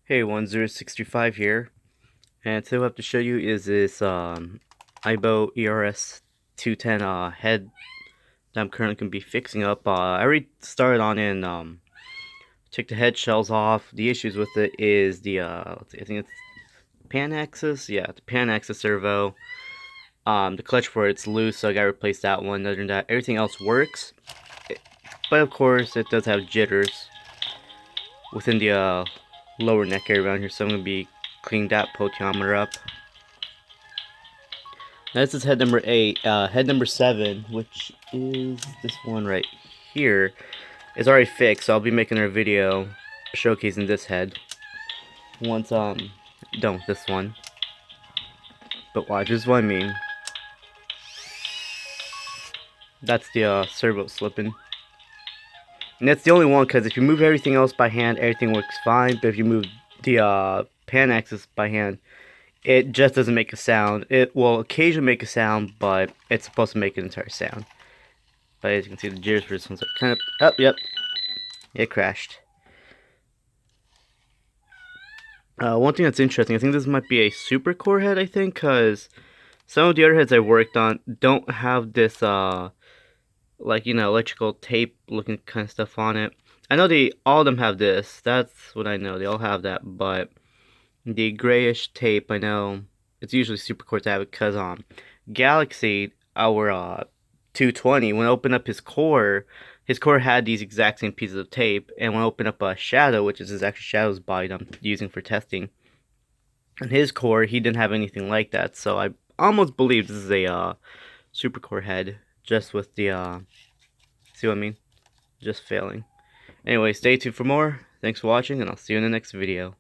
Hey, 1065 here, and today what I have to show you is this Aibo Ers-210 head that I'm currently going to be fixing up. I already started on it and took the head shells off. The issues with it is the, let's see, I think it's pan axis? Yeah, the pan axis servo. The clutch for it's loose, so I gotta replace that one. Other than that, everything else works. But of course, it does have jitters within the lower neck area around here, so I'm going to be cleaning that potentiometer up. Now this is head number 8. Head number 7, which is this one right here, is already fixed, so I'll be making a video showcasing this head once done with this one. But watch, this is what I mean. That's the servo slipping. And that's the only one, because if you move everything else by hand, everything works fine. But if you move the pan axis by hand, it just doesn't make a sound. It will occasionally make a sound, but it's supposed to make an entire sound. But as you can see, the jitters for this one's kind of... Oh, yep. It crashed. One thing that's interesting, I think this might be a super core head, I think, because some of the other heads I worked on don't have this, like, electrical tape looking kind of stuff on it. I know all of them have this. That's what I know. They all have that, but the grayish tape, I know it's usually super core to have it, because Galaxy, our 220, when I opened up his core had these exact same pieces of tape, and when I opened up a Shadow, which is his actual Shadow's body I'm using for testing, and his core, he didn't have anything like that, so I almost believe this is a super core head, just with the, see what I mean? Just failing. Anyway, stay tuned for more. Thanks for watching, and I'll see you in the next video.